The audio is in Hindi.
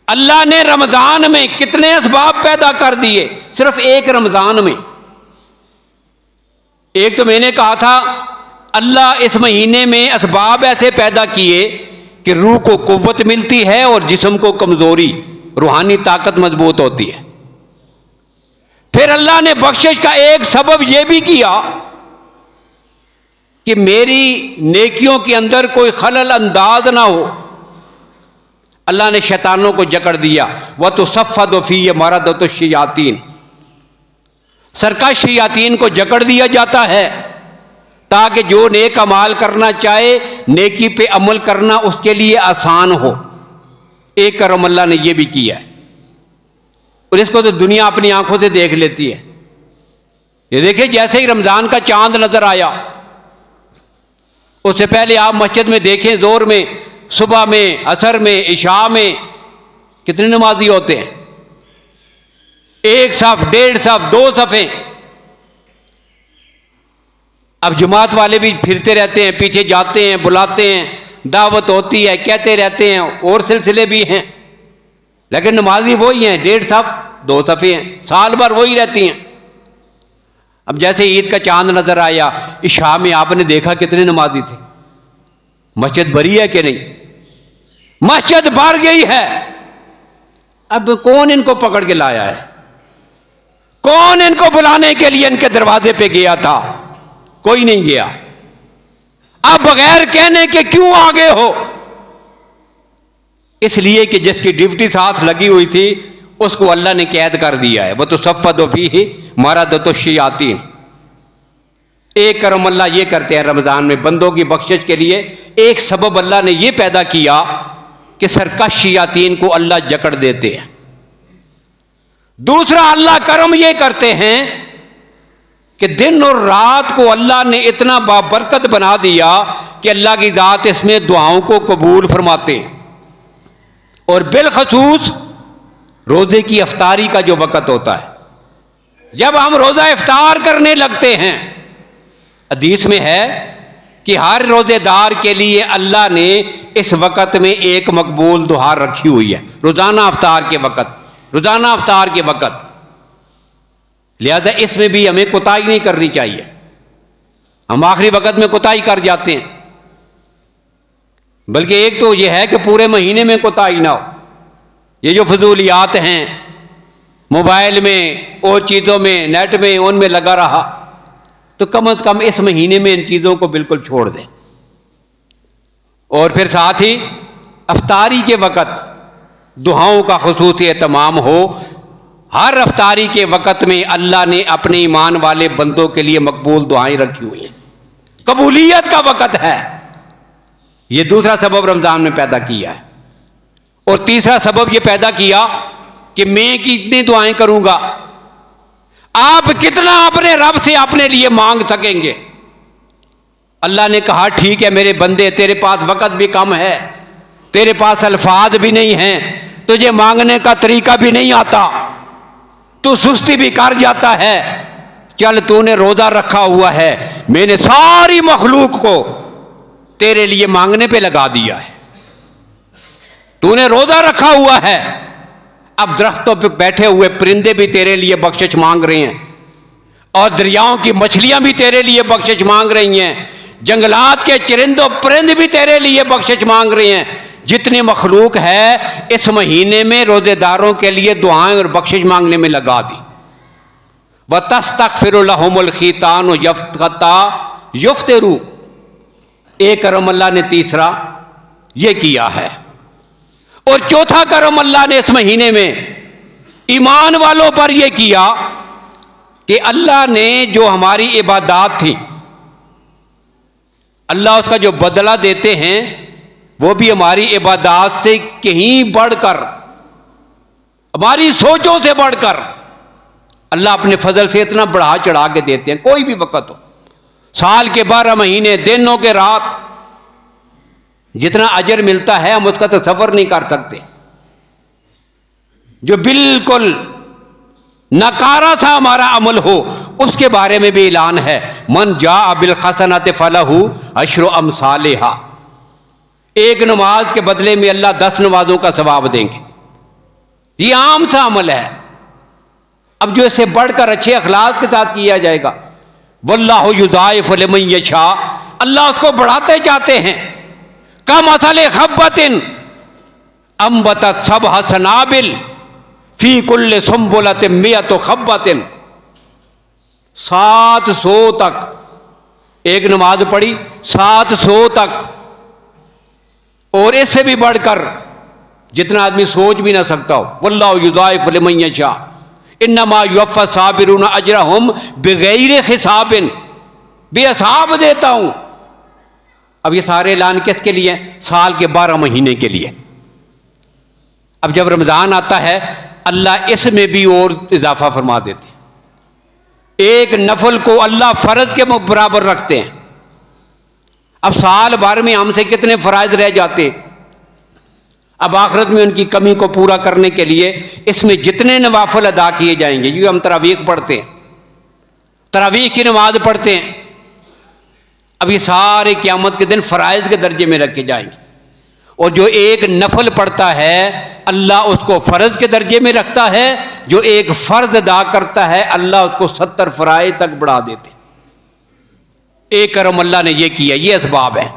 अल्लाह ने रमजान में कितने असबाब पैदा कर दिए, सिर्फ एक रमजान में। एक तो मैंने कहा था अल्लाह इस महीने में असबाब ऐसे पैदा किए कि रूह को कुव्वत मिलती है और जिस्म को कमजोरी, रूहानी ताकत मजबूत होती है। फिर अल्लाह ने बख्शिश का एक सबब यह भी किया कि मेरी नेकियों के अंदर कोई खलल अंदाज ना हो। अल्लाह ने शैतानों को जकड़ दिया। वह तो सफ़द फी मरद तो शयातीन, सरकश शयातीन को जकड़ दिया जाता है ताकि जो नेक अमाल करना चाहे, नेकी पे अमल करना उसके लिए आसान हो। एक करम अल्लाह ने यह भी किया है और इसको तो दुनिया अपनी आंखों से देख लेती है। ये देखिए, जैसे ही रमजान का चांद नजर आया, उससे पहले आप मस्जिद में देखें, जोर में, सुबह में, असर में, इशा में कितने नमाजी होते हैं। एक सफ, डेढ़ सफ, दो सफ़े। अब जमात वाले भी फिरते रहते हैं, पीछे जाते हैं, बुलाते हैं, दावत होती है, कहते रहते हैं, और सिलसिले भी हैं, लेकिन नमाजी वही हैं, डेढ़ सफ, दो सफ़े हैं, साल भर वही रहती हैं। अब जैसे ईद का चांद नजर आया, इशा में आपने देखा कितने नमाजी थे। मस्जिद भरी है कि नहीं? मस्जिद भर गई है। अब कौन इनको पकड़ के लाया है? कौन इनको बुलाने के लिए इनके दरवाजे पे गया था? कोई नहीं गया। अब बगैर कहने के क्यों आगे हो? इसलिए कि जिसकी ड्यूटी साथ लगी हुई थी उसको अल्लाह ने कैद कर दिया है। वह तो सफ़द फीही मरद तो शयातीन। एक करम अल्लाह ये करते हैं रमजान में बंदों की बख्शिश के लिए। एक सबब अल्लाह ने यह पैदा किया कि सरकश शयातीन को अल्लाह जकड़ देते हैं। दूसरा अल्लाह करम यह करते हैं कि दिन और रात को अल्लाह ने इतना बाबरकत बना दिया कि अल्लाह की जात इसमें दुआओं को कबूल फरमाते हैं। और बिलखसूस रोजे की इफ्तारी का जो वक़्त होता है, जब हम रोजा इफ्तार करने लगते हैं, हदीस में है कि हर रोजेदार के लिए अल्लाह ने इस वक़्त में एक मकबूल दुआ रखी हुई है। रोजाना इफ्तार के वक़्त, रोजाना इफ्तार के वक़्त। लिहाजा इसमें भी हमें कोताही नहीं करनी चाहिए। हम आखिरी वक़्त में कोताही कर जाते हैं, बल्कि एक तो यह है कि पूरे महीने में कोताही ना हो। ये जो फजूलियात हैं मोबाइल में और चीज़ों में, नेट में, उनमें लगा रहा, तो कम से कम इस महीने में इन चीज़ों को बिल्कुल छोड़ दें। और फिर साथ ही अफ्तारी के वक़्त दुआओं का खुसूसी एहतमाम हो। हर अफ्तारी के वक़्त में अल्लाह ने अपने ईमान वाले बंदों के लिए मकबूल दुआएं रखी हुई हैं। कबूलियत का वक़्त है। यह दूसरा सबब रमज़ान में पैदा किया है। और तीसरा सबब यह पैदा किया कि मैं कितनी दुआएं करूंगा, आप कितना अपने रब से अपने लिए मांग सकेंगे। अल्लाह ने कहा ठीक है मेरे बंदे, तेरे पास वक़्त भी कम है, तेरे पास अल्फाज भी नहीं हैं, तुझे मांगने का तरीका भी नहीं आता, तू सुस्ती भी कर जाता है। चल, तूने रोजा रखा हुआ है, मैंने सारी मखलूक को तेरे लिए मांगने पे लगा दिया है। तूने रोजा रखा हुआ है, अब दरख्तों पे बैठे हुए परिंदे भी तेरे लिए बख्शिश मांग रहे हैं, और दरियाओं की मछलियां भी तेरे लिए बख्शिश मांग रही हैं, जंगलात के चरिंदों परिंदे भी तेरे लिए बख्शिश मांग रहे हैं। जितनी मखलूक है इस महीने में रोजेदारों के लिए दुआएं और बख्शिश मांगने में लगा दी। वतस्तगफिरु लहुमुल खीतानु यफ्तता युफ्तिरू। एक करम अल्लाह ने तीसरा यह किया है। और चौथा करम अल्लाह ने इस महीने में ईमान वालों पर यह किया कि अल्लाह ने जो हमारी इबादत थी, अल्लाह उसका जो बदला देते हैं वो भी हमारी इबादत से कहीं बढ़कर, हमारी सोचों से बढ़कर अल्लाह अपने फजल से इतना बढ़ा चढ़ा के देते हैं। कोई भी वक़्त हो, साल के 12 महीने, दिनों के रात, जितना अजर मिलता है हम उसका तसव्वुर नहीं कर सकते। जो बिल्कुल नकारा सा हमारा अमल हो उसके बारे में भी ऐलान है, मन जा बिल हसनत फलहू अशरु अमसालिहा। एक नमाज के बदले में अल्लाह 10 नमाजों का सवाब देंगे। ये आम सा अमल है। अब जो इसे बढ़कर अच्छे अखलाक के साथ किया जाएगा, वल्लाहु युदाइफु लिमन यशा, अल्लाह उसको बढ़ाते जाते हैं। कमसले खब्बतिन अंबतत सबअ सनाबिल फी कुल्li सुम्बुलतिन मियतु खब्बतिन। 700 तक एक नमाज पढ़ी, 700 तक, और इससे भी बढ़कर जितना आदमी सोच भी ना सकता हो। वल्लाहु युदाइफु लिमन यशा इन्नमा युवफ्फा साबिरून अजरहुम बिगैर हिसाबिन, बेहिसाब देता हूं। अब ये सारे ऐलान किसके लिए? साल के 12 महीने के लिए। अब जब रमजान आता है, अल्लाह इसमें भी और इजाफा फरमा देते हैं। एक नफल को अल्लाह फर्ज के बराबर रखते हैं। अब साल भर में हमसे कितने फराइज रह जाते हैं। अब आखिरत में उनकी कमी को पूरा करने के लिए इसमें जितने नवाफिल अदा किए जाएंगे, ये हम तरावीह पढ़ते हैं, तरावीह की नमाज पढ़ते हैं, अब ये सारे क़यामत के दिन फराइज के दर्जे में रखे जाएंगे। और जो एक नफल पढ़ता है, अल्लाह उसको फर्ज के दर्जे में रखता है। जो एक फर्ज अदा करता है, अल्लाह उसको 70 फराइज तक बढ़ा देते। एक करम अल्लाह ने ये किया, ये असबाब है।